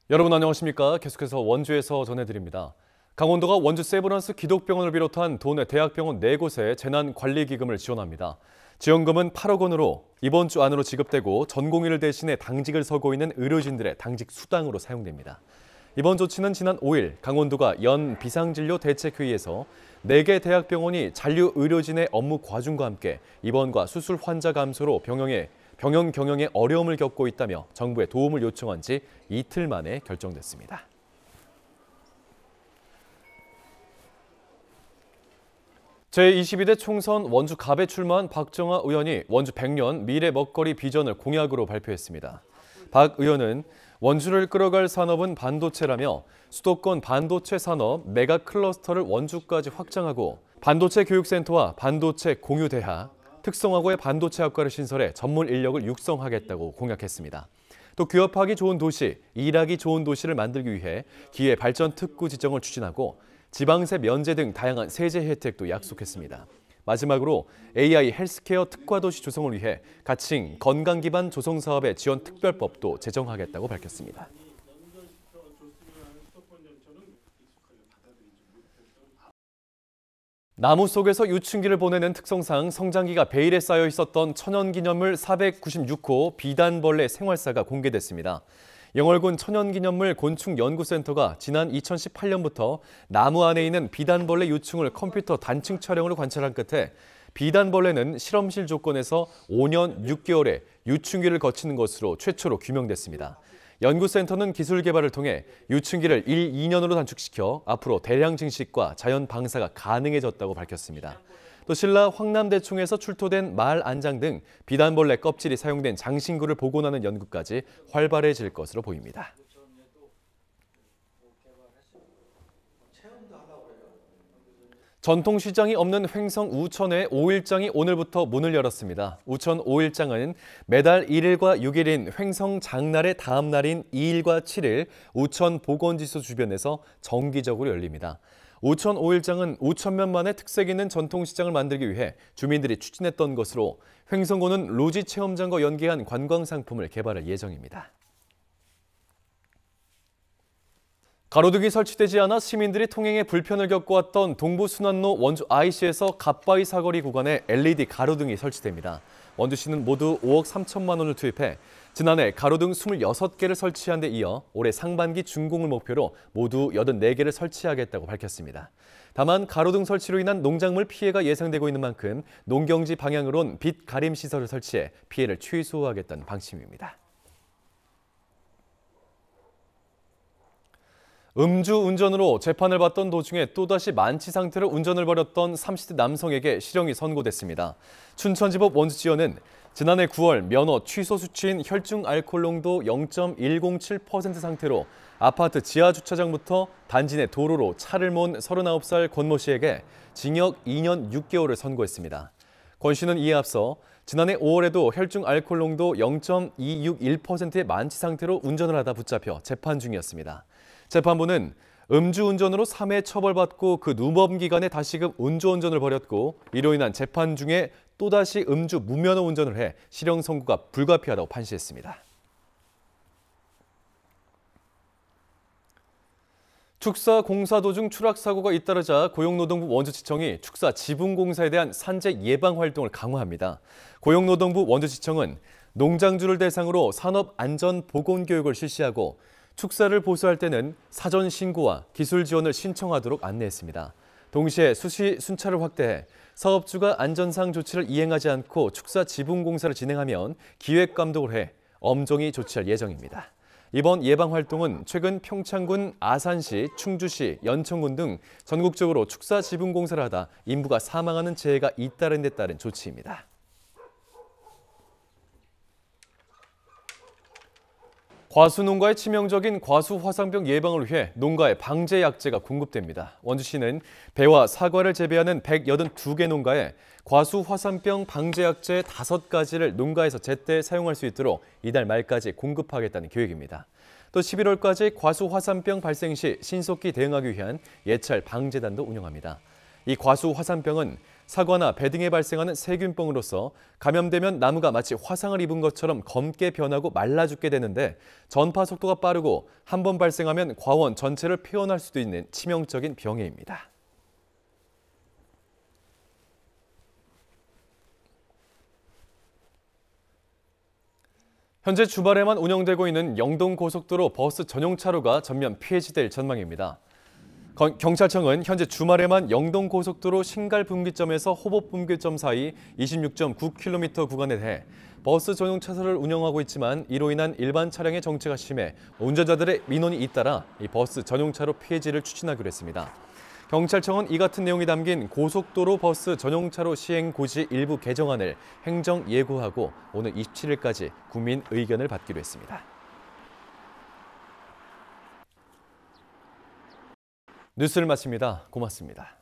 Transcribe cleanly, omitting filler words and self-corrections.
여러분 안녕하십니까? 계속해서 원주에서 전해드립니다. 강원도가 원주 세브란스 기독병원을 비롯한 도내 대학병원 4곳에 재난관리기금을 지원합니다. 지원금은 8억 원으로 이번 주 안으로 지급되고 전공의를 대신해 당직을 서고 있는 의료진들의 당직 수당으로 사용됩니다. 이번 조치는 지난 5일 강원도가 연 비상진료대책회의에서 4개 대학병원이 잔류 의료진의 업무 과중과 함께 입원과 수술 환자 감소로 병영 경영에 어려움을 겪고 있다며 정부에 도움을 요청한 지 이틀 만에 결정됐습니다. 제22대 총선 원주 갑에 출마한 박정아 의원이 원주 100년 미래 먹거리 비전을 공약으로 발표했습니다. 박 의원은 원주를 끌어갈 산업은 반도체라며 수도권 반도체 산업 메가 클러스터를 원주까지 확장하고 반도체 교육센터와 반도체 공유대학, 특성화고의 반도체 학과를 신설해 전문 인력을 육성하겠다고 공약했습니다. 또 기업하기 좋은 도시, 일하기 좋은 도시를 만들기 위해 기회 발전 특구 지정을 추진하고 지방세 면제 등 다양한 세제 혜택도 약속했습니다. 마지막으로 AI 헬스케어 특화도시 조성을 위해 가칭 건강 기반 조성 사업의 지원 특별법도 제정하겠다고 밝혔습니다. 나무 속에서 유충기를 보내는 특성상 성장기가 베일에 쌓여 있었던 천연기념물 496호 비단벌레 생활사가 공개됐습니다. 영월군 천연기념물 곤충연구센터가 지난 2018년부터 나무 안에 있는 비단벌레 유충을 컴퓨터 단층 촬영으로 관찰한 끝에 비단벌레는 실험실 조건에서 5년 6개월의 유충기를 거치는 것으로 최초로 규명됐습니다. 연구센터는 기술 개발을 통해 유충기를 1, 2년으로 단축시켜 앞으로 대량 증식과 자연 방사가 가능해졌다고 밝혔습니다. 또 신라 황남대총에서 출토된 말 안장 등 비단벌레 껍질이 사용된 장신구를 복원하는 연구까지 활발해질 것으로 보입니다. 전통시장이 없는 횡성 우천의 5일장이 오늘부터 문을 열었습니다. 우천 5일장은 매달 1일과 6일인 횡성 장날의 다음 날인 2일과 7일 우천 보건지수 주변에서 정기적으로 열립니다. 우천 5일장은 5천년 만에 특색 있는 전통시장을 만들기 위해 주민들이 추진했던 것으로 횡성군은 로지 체험장과 연계한 관광상품을 개발할 예정입니다. 가로등이 설치되지 않아 시민들이 통행에 불편을 겪어왔던 동부순환로 원주 IC에서 갓바위 사거리 구간에 LED 가로등이 설치됩니다. 원주시는 모두 5억 3천만 원을 투입해 지난해 가로등 26개를 설치한 데 이어 올해 상반기 준공을 목표로 모두 84개를 설치하겠다고 밝혔습니다. 다만 가로등 설치로 인한 농작물 피해가 예상되고 있는 만큼 농경지 방향으론 빛 가림 시설을 설치해 피해를 최소화하겠다는 방침입니다. 음주운전으로 재판을 받던 도중에 또다시 만취 상태로 운전을 벌였던 30대 남성에게 실형이 선고됐습니다. 춘천지법 원주지원은 지난해 9월 면허 취소 수치인 혈중 알코올 농도 0.107% 상태로 아파트 지하주차장부터 단지 내 도로로 차를 모은 39살 권모 씨에게 징역 2년 6개월을 선고했습니다. 권 씨는 이에 앞서 지난해 5월에도 혈중 알코올 농도 0.261%의 만취 상태로 운전을 하다 붙잡혀 재판 중이었습니다. 재판부는 음주운전으로 3회 처벌받고 그 누범 기간에 다시금 음주운전을 벌였고 이로 인한 재판 중에 또다시 음주 무면허 운전을 해 실형 선고가 불가피하다고 판시했습니다. 축사 공사 도중 추락 사고가 잇따르자 고용노동부 원주지청이 축사 지붕공사에 대한 산재 예방 활동을 강화합니다. 고용노동부 원주지청은 농장주를 대상으로 산업안전보건교육을 실시하고 축사를 보수할 때는 사전 신고와 기술 지원을 신청하도록 안내했습니다. 동시에 수시 순찰을 확대해 사업주가 안전상 조치를 이행하지 않고 축사 지붕 공사를 진행하면 기획 감독을 해 엄정히 조치할 예정입니다. 이번 예방 활동은 최근 평창군, 아산시, 충주시, 연천군 등 전국적으로 축사 지붕 공사를 하다 인부가 사망하는 재해가 잇따른 데 따른 조치입니다. 과수농가의 치명적인 과수화상병 예방을 위해 농가에 방제 약제가 공급됩니다. 원주시는 배와 사과를 재배하는 182개 농가에 과수화상병 방제 약제 5가지를 농가에서 제때 사용할 수 있도록 이달 말까지 공급하겠다는 계획입니다. 또 11월까지 과수화상병 발생 시 신속히 대응하기 위한 예찰 방제단도 운영합니다. 이 과수화상병은 사과나 배 등에 발생하는 세균병으로서 감염되면 나무가 마치 화상을 입은 것처럼 검게 변하고 말라 죽게 되는데 전파 속도가 빠르고 한 번 발생하면 과원 전체를 표현할 수도 있는 치명적인 병해입니다. 현재 주말에만 운영되고 있는 영동고속도로 버스 전용 차로가 전면 폐지될 전망입니다. 경찰청은 현재 주말에만 영동고속도로 신갈분기점에서 호법분기점 사이 26.9km 구간에 대해 버스 전용 차선을 운영하고 있지만 이로 인한 일반 차량의 정체가 심해 운전자들의 민원이 잇따라 이 버스 전용차로 폐지를 추진하기로 했습니다. 경찰청은 이 같은 내용이 담긴 고속도로 버스 전용차로 시행 고지 일부 개정안을 행정 예고하고 오늘 27일까지 국민 의견을 받기로 했습니다. 뉴스를 마칩니다. 고맙습니다.